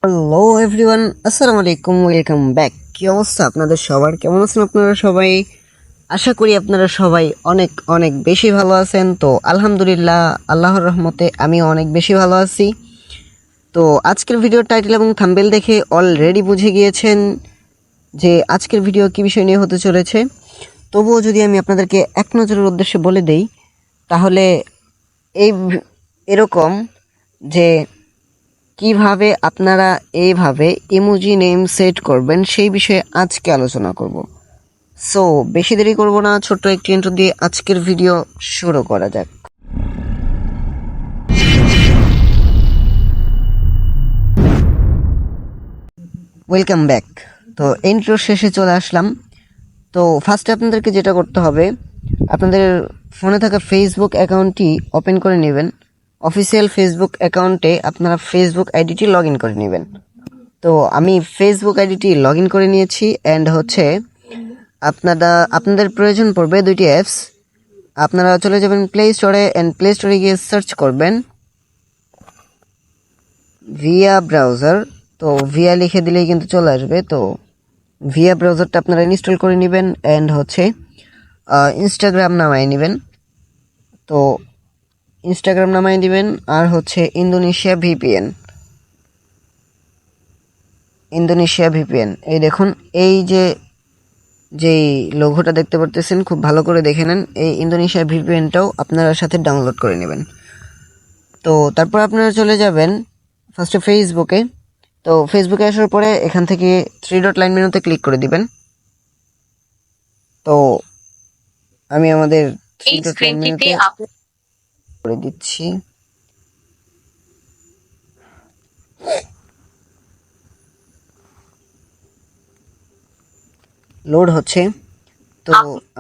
Hello everyone, আসসালামু আলাইকুম, welcome back. কি অবস্থা আপনাদের সবার? কেমন আছেন আপনারা সবাই? আশা করি আপনারা সবাই অনেক অনেক বেশি ভালো আছেন। তো আলহামদুলিল্লাহ, আল্লাহর রহমতে আমিও অনেক বেশি ভালো আছি। তো আজকের ভিডিওর টাইটেল এবং থাম্বনেল দেখে অলরেডি বুঝে গিয়েছেন যে আজকের ভিডিও কী বিষয় নিয়ে হতে চলেছে। তবুও যদি আমি আপনাদেরকে এক নজরের উদ্দেশ্যে বলে দেই, তাহলে এই এরকম যে কিভাবে আপনারা এইভাবে ইমোজি নেম সেট করবেন সেই বিষয়ে আজকে আলোচনা করব। সো বেশি দেরি করব না, ছোট্ট একটি ইন্ট্রো দিয়ে আজকের ভিডিও শুরু করা যাক। Welcome back. তো ইন্ট্রো শেষে চলে আসলাম। তো ফার্স্টে আপনাদেরকে যেটা করতে হবে, আপনাদের ফোনে থাকা ফেসবুক অ্যাকাউন্টটি ওপেন করে নেবেন। অফিসিয়াল ফেসবুক অ্যাকাউন্টে আপনারা ফেসবুক আইডিটি লগ ইন করে নেবেন। তো আমি ফেসবুক আইডিটি লগ ইন করে নিয়েছি। অ্যান্ড আপনাদের প্রয়োজন পড়বে দুইটি অ্যাপস। আপনারা চলে যাবেন প্লে স্টোরে, অ্যান্ড প্লে স্টোরে গিয়ে সার্চ করবেন ভিয়া ব্রাউজার। তো ভিয়া লিখে দিলেই কিন্তু চলে আসবে। তো ভিয়া ব্রাউজারটা আপনারা ইনস্টল করে নেবেন। অ্যান্ড ইনস্টাগ্রাম নামায় নেবেন। তো ইনস্টাগ্রাম নামায় দিবেন। আর ইন্দোনেশিয়া ভিপিএন। এই দেখুন, এই যেই লোগোটা দেখতে পারতেছেন, খুব ভালো করে দেখে নেন। এই ইন্দোনেশিয়া ভিপিএনটাও আপনারা সাথে ডাউনলোড করে নেবেন। তো তারপর আপনারা চলে যাবেন ফার্স্টে ফেসবুকে। তো ফেসবুকে আসার পরে এখান থেকে 3 ডট লাইন মেনুতে ক্লিক করে দিবেন। তো আমি আমাদের 3 ডট লাইন মেনুতে করে দিচ্ছি। লোড হচ্ছে, তো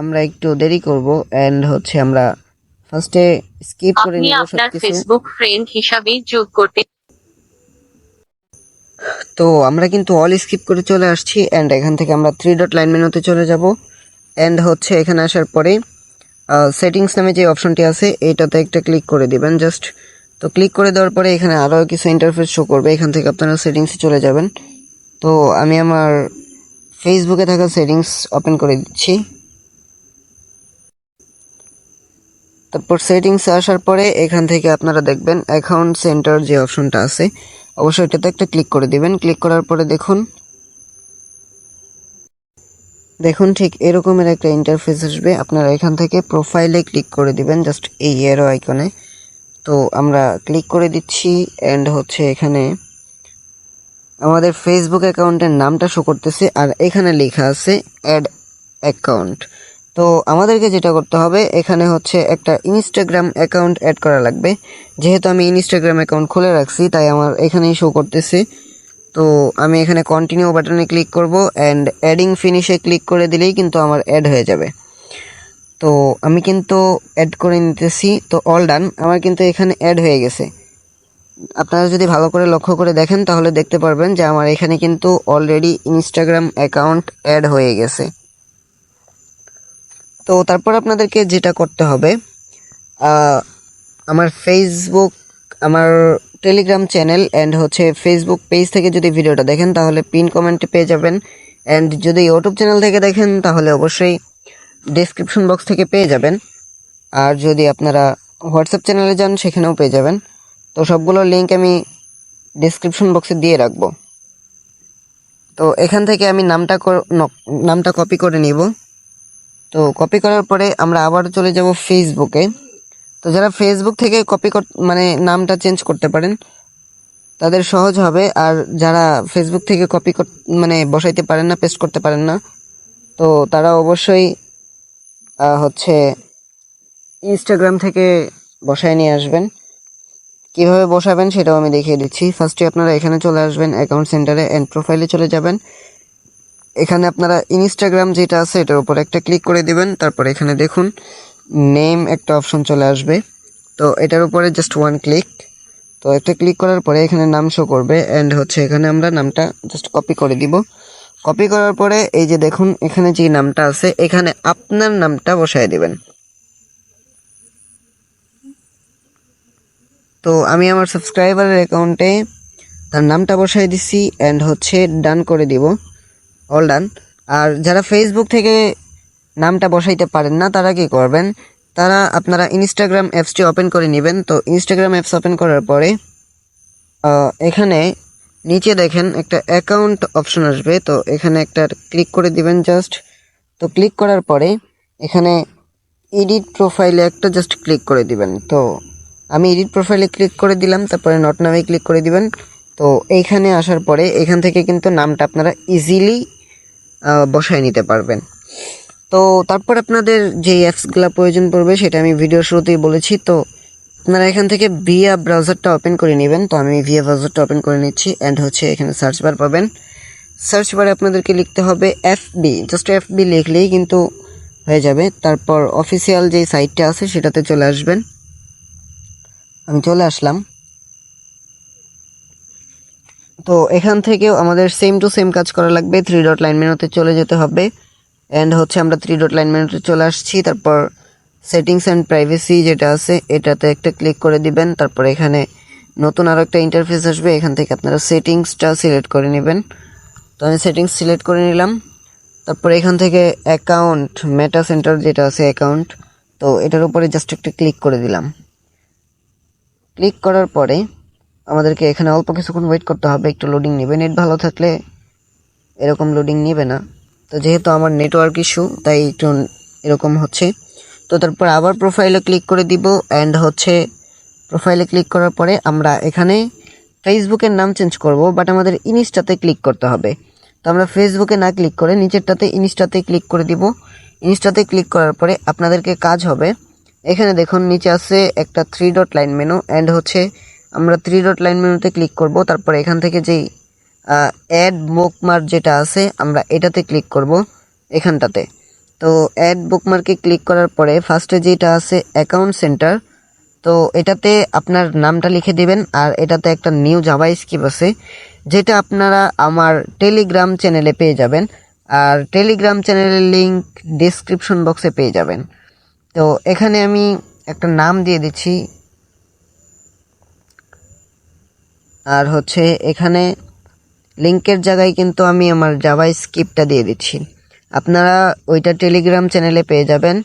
আমরা একটু দেরি করব। অ্যান্ড আমরা ফার্স্টে স্কিপ করে নিব সবকিছু। ফেসবুক ফ্রেন্ড হিসাবে যোগ করতে তো আমরা কিন্তু অল স্কিপ করে চলে আসছি। অ্যান্ড এখান থেকে আমরা 3 ডট লাইন মেনুতে চলে যাব। অ্যান্ড এখানে আসার পরে সেটিংস নামে যে অপশনটি আছে এইটাতে একটা ক্লিক করে দিবেন জাস্ট। তো ক্লিক করে দেওয়ার পরে এখানে আরও কিছু ইন্টারফেস শো করবে। এখান থেকে আপনারা সেটিংসে চলে যাবেন। তো আমি আমার ফেসবুকে থাকা সেটিংস ওপেন করে দিচ্ছি। তারপর সেটিংসে আসার পরে এখান থেকে আপনারা দেখবেন অ্যাকাউন্ট সেন্টার যে অপশনটা আছে, অবশ্যই এটাতে একটা ক্লিক করে দিবেন। ক্লিক করার পরে দেখুন ঠিক এরকমের একটা ইন্টারফেস আসবে। আপনারা এখান থেকে প্রোফাইলে ক্লিক করে দিবেন, জাস্ট এই এরো আইকনে। তো আমরা ক্লিক করে দিচ্ছি। অ্যান্ড এখানে আমাদের ফেসবুক অ্যাকাউন্টের নামটা শো করতেছে, আর এখানে লেখা আছে অ্যাড অ্যাকাউন্ট। তো আমাদেরকে যেটা করতে হবে, এখানে একটা ইনস্টাগ্রাম অ্যাকাউন্ট অ্যাড করা লাগবে। যেহেতু আমি ইনস্টাগ্রাম অ্যাকাউন্ট খুলে রাখছি, তাই আমার এখানেই শো করতেছে। তো আমি এখানে কন্টিনিউ বাটনে ক্লিক করব। অ্যান্ড অ্যাডিং ফিনিশে ক্লিক করে দিলেই কিন্তু আমার অ্যাড হয়ে যাবে। তো আমি কিন্তু অ্যাড করে নিতেছি। তো অল ডান, আমার কিন্তু এখানে অ্যাড হয়ে গেছে। আপনারা যদি ভালো করে লক্ষ্য করে দেখেন তাহলে দেখতে পারবেন যে আমার এখানে কিন্তু অলরেডি ইনস্টাগ্রাম অ্যাকাউন্ট অ্যাড হয়ে গেছে। তো তারপর আপনাদেরকে যেটা করতে হবে, আমার আমার Telegram channel and Facebook page থেকে যদি ভিডিওটা দেখেন তাহলে পিন কমেন্টে পেয়ে যাবেন। অ্যান্ড যদি ইউটিউব চ্যানেল থেকে দেখেন তাহলে অবশ্যই ডেসক্রিপশন বক্স থেকে পেয়ে যাবেন। আর যদি আপনারা হোয়াটসঅ্যাপ চ্যানেলে যান সেখানেও পেয়ে যাবেন। তো সবগুলোর লিঙ্ক আমি ডেসক্রিপশন বক্সে দিয়ে রাখবো। তো এখান থেকে আমি নামটা কপি করে নিব। তো কপি করার পরে আমরা আবার চলে যাব ফেসবুকে। তো যারা ফেসবুক থেকে নামটা চেঞ্জ করতে পারেন তাদের সহজ হবে। আর যারা ফেসবুক থেকে বসাইতে পারেন না, পেস্ট করতে পারেন না, তো তারা অবশ্যই ইনস্টাগ্রাম থেকে বসায় নিয়ে আসবেন। কিভাবে বসাবেন সেটাও আমি দেখিয়ে দিচ্ছি। ফার্স্টে আপনারা এখানে চলে আসবেন অ্যাকাউন্ট সেন্টারে, অ্যান্ড প্রোফাইলে চলে যাবেন। এখানে আপনারা ইনস্টাগ্রাম যেটা আছে এটার উপর একটা ক্লিক করে দিবেন। তারপর এখানে দেখুন নেম একটা অপশন চলে আসবে। তো এটার উপরে জাস্ট ওয়ান ক্লিক। তো একটা ক্লিক করার পরে এখানে নাম শো করবে। অ্যান্ড এখানে আমরা নামটা জাস্ট কপি করে দিব। কপি করার পরে এই যে দেখুন এখানে যে নামটা আছে এখানে আপনার নামটা বসায় দিবেন। তো আমি আমার সাবস্ক্রাইবারের অ্যাকাউন্টে তার নামটা বসাই দিছি অ্যান্ড হচ্ছে ডান করে দিব, অল ডান। আর যারা ফেসবুক থেকে নামটা বসাইতে পারেন না তারা কি করবেন, তারা আপনারা ইনস্টাগ্রাম অ্যাপসটি ওপেন করে নেবেন। তো ইনস্টাগ্রাম অ্যাপস ওপেন করার পরে এখানে নিচে দেখেন একটা অ্যাকাউন্ট অপশন আসবে, তো এখানে একটা ক্লিক করে দিবেন জাস্ট। তো ক্লিক করার পরে এখানে এডিট প্রোফাইলে একটা জাস্ট ক্লিক করে দিবেন। তো আমি এডিট প্রোফাইলে ক্লিক করে দিলাম, তারপরে নট নামে ক্লিক করে দিবেন। তো এইখানে আসার পরে এখান থেকে কিন্তু নামটা আপনারা ইজিলি বসায় নিতে পারবেন। তো তারপর আপনাদের যে অ্যাপসগুলো প্রয়োজন পড়বে সেটা আমি ভিডিওর শুরুতেই বলেছি। তো আপনারা এখান থেকে ভিয়া ব্রাউজারটা ওপেন করে নেবেন। তো আমি ভিয়া ব্রাউজারটা ওপেন করে নিচ্ছি অ্যান্ড হচ্ছে এখানে সার্চ বার পাবেন। সার্চ বারে আপনাদেরকে লিখতে হবে এফবি, জাস্ট এফবি লিখলেই কিন্তু হয়ে যাবে। তারপর অফিসিয়াল যে সাইটটা আছে সেটাতে চলে আসবেন। আমি চলে আসলাম। তো এখান থেকেও আমাদের সেম টু সেম কাজ করা লাগবে, 3 ডট লাইন মেনুতে চলে যেতে হবে অ্যান্ড হচ্ছে আমরা 3 ডট লাইন মেনুতে চলে আসছি। তারপর সেটিংস অ্যান্ড প্রাইভেসি যেটা আছে এটাতে একটা ক্লিক করে দিবেন। তারপর এখানে নতুন আরও একটা ইন্টারফেস আসবে, এখান থেকে আপনারা সেটিংসটা সিলেক্ট করে নেবেন। তো আমি সেটিংস সিলেক্ট করে নিলাম। তারপর এখান থেকে অ্যাকাউন্ট মেটা সেন্টার যেটা আছে অ্যাকাউন্ট, তো এটার উপরে জাস্ট একটা ক্লিক করে দিলাম। ক্লিক করার পরে আমাদেরকে এখানে অল্প কিছুক্ষণ ওয়েট করতে হবে, একটু লোডিং নেবে। নেট ভালো থাকলে এরকম লোডিং নেবে না, তো যেহেতু আমার নেটওয়ার্ক ইস্যু তাই একটু এরকম হচ্ছে। তো তারপর আবার প্রোফাইলে ক্লিক করে দিব অ্যান্ড হচ্ছে প্রোফাইলে ক্লিক করার পরে আমরা এখানে ফেসবুকের নাম চেঞ্জ করব, বাট আমাদের ইনস্টাতে ক্লিক করতে হবে। তো আমরা ফেসবুকে না ক্লিক করে নিচেরটাতে ইনস্টাতে ক্লিক করে দিব। ইনস্টাতে ক্লিক করার পরে আপনাদেরকে কাজ হবে, এখানে দেখুন নিচে আছে একটা 3 ডট লাইন মেনু অ্যান্ড হচ্ছে আমরা 3 ডট লাইন মেনুতে ক্লিক করব। তারপর এখান থেকে যেই অ্যাড বুকমার্ক যেটা আছে আমরা এটাতে ক্লিক করব এখানটাতে। তো অ্যাড বুকমার্কে ক্লিক করার পরে ফার্স্টে যেটা আছে অ্যাকাউন্ট সেন্টার, তো এটাতে আপনার নামটা লিখে দিবেন। আর এটাতে একটা নিউ জাভাস্ক্রিপ্ট আছে যেটা আপনারা আমার টেলিগ্রাম চ্যানেলে পেয়ে যাবেন, আর টেলিগ্রাম চ্যানেলের লিঙ্ক ডেসক্রিপশন বক্সে পেয়ে যাবেন। তো এখানে আমি একটা নাম দিয়ে দিচ্ছি, আর হচ্ছে এখানে লিঙ্কের জায়গায় কিন্তু আমি আমার জাভাস্ক্রিপ্টটা দিয়ে দিচ্ছি। আপনারা ওইটা টেলিগ্রাম চ্যানেলে পেয়ে যাবেন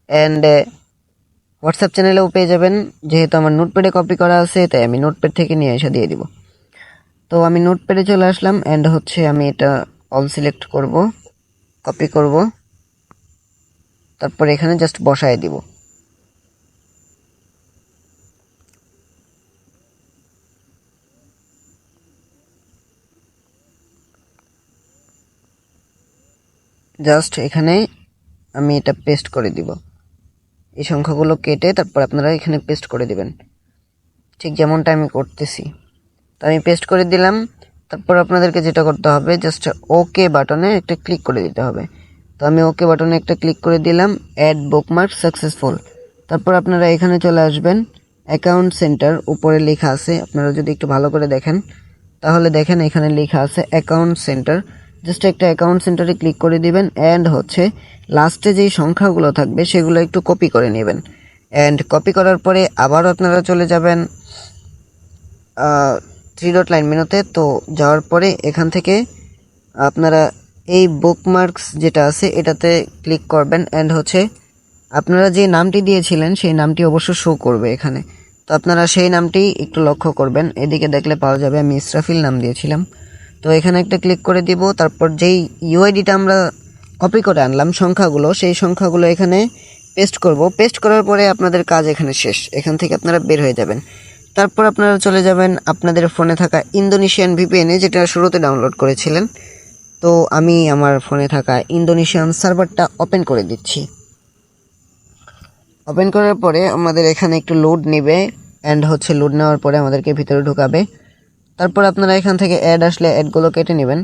অ্যান্ড হোয়াটসঅ্যাপ চ্যানেলেও পেয়ে যাবেন। যেহেতু আমার নোটপ্যাডে কপি করা আছে তাই আমি নোটপ্যাড থেকে নিয়ে এসে দিয়ে দিব। তো আমি নোটপ্যাডে চলে আসলাম অ্যান্ড হচ্ছে আমি এটা অল সিলেক্ট করব, কপি করব, তারপর এখানে জাস্ট বসায় দিব। জাস্ট এখানে আমি এটা পেস্ট করে দিব, এই সংখ্যাগুলো কেটে তারপর আপনারা এখানে পেস্ট করে দিবেন, ঠিক যেমনটা আমি করতেছি। তো আমি পেস্ট করে দিলাম। তারপর আপনাদেরকে যেটা করতে হবে জাস্ট ওকে বাটনে একটা ক্লিক করে দিতে হবে। তো আমি ওকে বাটনে একটা ক্লিক করে দিলাম, অ্যাড বুকমার্ক সাকসেসফুল। তারপর আপনারা এখানে চলে আসবেন, অ্যাকাউন্ট সেন্টার উপরে লেখা আছে, আপনারা যদি একটু ভালো করে দেখেন তাহলে দেখেন এখানে লেখা আছে অ্যাকাউন্ট সেন্টার। জাস্ট একটা অ্যাকাউন্ট সেন্টারে ক্লিক করে দিবেন অ্যান্ড হচ্ছে লাস্টে যেই সংখ্যাগুলো থাকবে সেগুলো একটু কপি করে নেবেন। অ্যান্ড কপি করার পরে আবারও আপনারা চলে যাবেন 3 ডট লাইন মেনুতে। তো যাওয়ার পরে এখান থেকে আপনারা এই বুকমার্কস যেটা আছে এটাতে ক্লিক করবেন অ্যান্ড হচ্ছে আপনারা যে নামটি দিয়েছিলেন সেই নামটি অবশ্য শো করবে এখানে। তো আপনারা সেই নামটি একটু লক্ষ্য করবেন, এদিকে দেখলে পাওয়া যাবে আমি ইসরাফিল নাম দিয়েছিলাম। তো এখানে একটা ক্লিক করে দিব। তারপর যেই ইউআইডিটা আমরা কপি করে আনলাম সংখ্যাগুলো, সেই সংখ্যাগুলো এখানে পেস্ট করব। পেস্ট করার পরে আপনাদের কাজ এখানে শেষ, এখান থেকে আপনারা বের হয়ে যাবেন। তারপর আপনারা চলে যাবেন আপনাদের ফোনে থাকা ইন্দোনেশিয়ান ভিপিএনে, যেটা শুরুতে ডাউনলোড করেছিলেন। তো আমি আমার ফোনে থাকা ইন্দোনেশিয়ান সার্ভারটা ওপেন করে দিচ্ছি। ওপেন করার পরে আমাদের এখানে একটু লোড নেবে অ্যান্ড হচ্ছে লোড নেওয়ার পরে আমাদেরকে ভিতরে ঢুকাবে। তারপর আপনারা এখান থেকে অ্যাড আসলে অ্যাডগুলো কেটে নেবেন।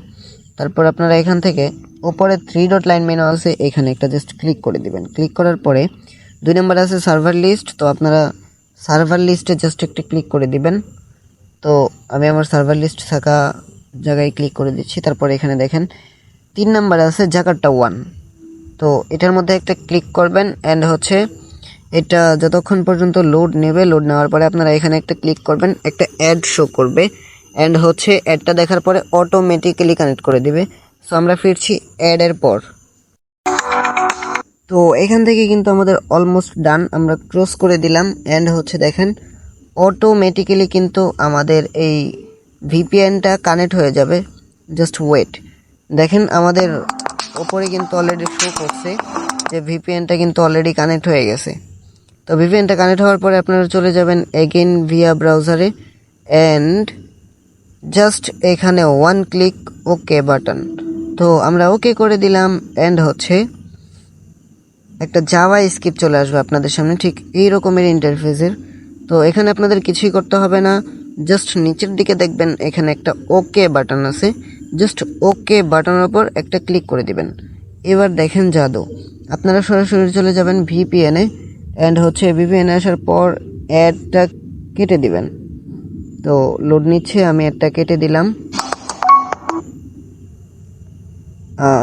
তারপর আপনারা এখান থেকে উপরে 3 ডট লাইন মেনু আছে, এখানে একটা জাস্ট ক্লিক করে দিবেন। ক্লিক করার পরে 2 নম্বরে আছে সার্ভার লিস্ট, তো আপনারা সার্ভার লিস্টে জাস্ট একটা ক্লিক করে দিবেন। তো আমি আমার সার্ভার লিস্ট থাকা জায়গায় ক্লিক করে দিচ্ছি। তারপর এখানে দেখেন 3 নম্বরে আছে জাকার্তা 1, তো এটার মধ্যে একটা ক্লিক করবেন অ্যান্ড হচ্ছে এটা যতক্ষণ পর্যন্ত লোড নেবে, লোড নেওয়ার পরে আপনারা এখানে একটা ক্লিক করবেন, একটা অ্যাড শো করবে। অ্যান্ড হচ্ছে অ্যাডটা দেখার পরে অটোমেটিক্যালি কানেক্ট করে দিবে। সো আমরা ফিরছি অ্যাডের পর। তো এখান থেকে কিন্তু আমাদের অলমোস্ট ডান, আমরা ক্লোজ করে দিলাম। অ্যান্ড হচ্ছে দেখেন অটোমেটিক্যালি কিন্তু আমাদের এই ভিপিএনটা কানেক্ট হয়ে যাবে। জাস্ট ওয়েট, দেখেন আমাদের ওপরে কিন্তু অলরেডি শো করছে যে ভিপিএনটা কিন্তু অলরেডি কানেক্ট হয়ে গেছে। তো ভিপিএনটা কানেক্ট হওয়ার পরে আপনারা চলে যাবেন এগেইন ভিয়া ব্রাউজারে অ্যান্ড জাস্ট এখানে ওয়ান ক্লিক ওকে বাটন। তো আমরা ওকে করে দিলাম অ্যান্ড হচ্ছে একটা জাভা স্ক্রিপ্ট চলে আসবে আপনাদের সামনে ঠিক এই রকমের ইন্টারফেসের। তো এখানে আপনাদের কিছুই করতে হবে না, জাস্ট নিচের দিকে দেখবেন এখানে একটা ওকে বাটন আছে, জাস্ট ওকে বাটনের উপর একটা ক্লিক করে দিবেন। এবার দেখেন জাদু, আপনারা সরাসরি চলে যাবেন ভিপিএনে অ্যান্ড হচ্ছে ভিপিএনে আসার পর অ্যাডটা কেটে দিবেন। তো লোড নিচ্ছে, আমি অ্যাডটা কেটে দিলাম।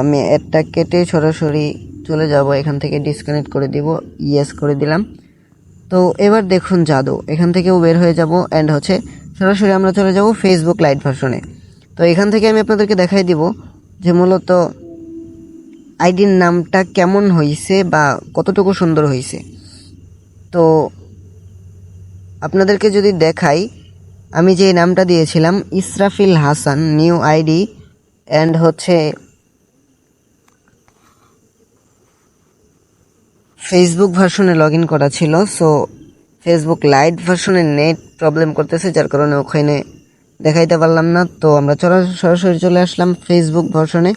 আমি অ্যাডটা কেটে সরাসরি চলে যাব, এখান থেকে ডিসকানেক্ট করে দিব, ইয়েস করে দিলাম। তো এবার দেখুন জাদু, এখান থেকেও বের হয়ে যাব অ্যান্ড হচ্ছে সরাসরি আমরা চলে যাব ফেসবুক লাইট ভার্সনে। তো এখান থেকে আমি আপনাদেরকে দেখাই দিব যে মূলত আইডির নামটা কেমন হয়েছে বা কতটুকু সুন্দর হয়েছে। তো আপনাদেরকে যদি দেখাই, আমি যে নামটা দিয়েছিলাম Israfil Hasan, new ID and হচ্ছে ফেসবুক ভার্সনে লগ ইন করা ছিল। সো ফেসবুক লাইট ভার্সনে নেট প্রবলেম করতেছে, যার কারণে ওখানে দেখাইতে পারলাম না। তো আমরা সরাসরি চলে আসলাম ফেসবুক ভার্সনে।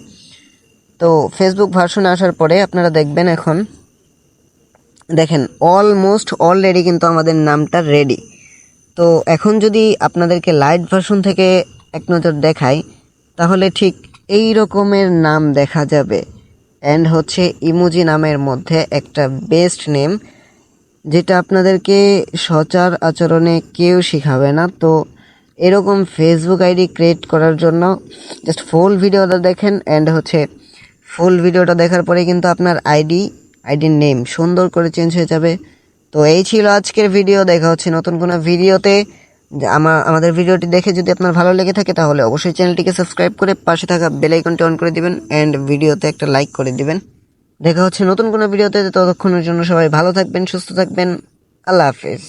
তো ফেসবুক ভার্সনে আসার পরে আপনারা দেখবেন এখন দেখেন অলমোস্ট অলরেডি কিন্তু আমাদের নামটা রেডি। তো এখন যদি আপনাদেরকে লাইট ভার্সন থেকে এক নজর দেখাই, তাহলে ঠিক এই রকমের নাম দেখা যাবে। অ্যান্ড হচ্ছে ইমোজি নামের মধ্যে একটা বেস্ট নেম, যেটা আপনাদেরকে সচার আচরণে কেউ শিখাবে না। তো এরকম ফেসবুক আইডি ক্রিয়েট করার জন্য জাস্ট ফুল ভিডিওটা দেখেন অ্যান্ড হচ্ছে ফুল ভিডিওটা দেখার পরে কিন্তু আপনার আইডির নেম সুন্দর করে চেঞ্জ হয়ে যাবে। তো এই ছিল আজকের ভিডিও, দেখা হচ্ছে নতুন কোনো ভিডিওতে। আমাদের ভিডিওটি দেখে যদি আপনার ভালো লেগে থাকে তাহলে অবশ্যই চ্যানেলটিকে সাবস্ক্রাইব করে পাশে থাকা বেল আইকনটি অন করে দিবেন অ্যান্ড ভিডিওতে একটা লাইক করে দিবেন। দেখা হচ্ছে নতুন কোনো ভিডিওতে, ততক্ষণের জন্য সবাই ভালো থাকবেন, সুস্থ থাকবেন, আল্লাহ হাফেজ।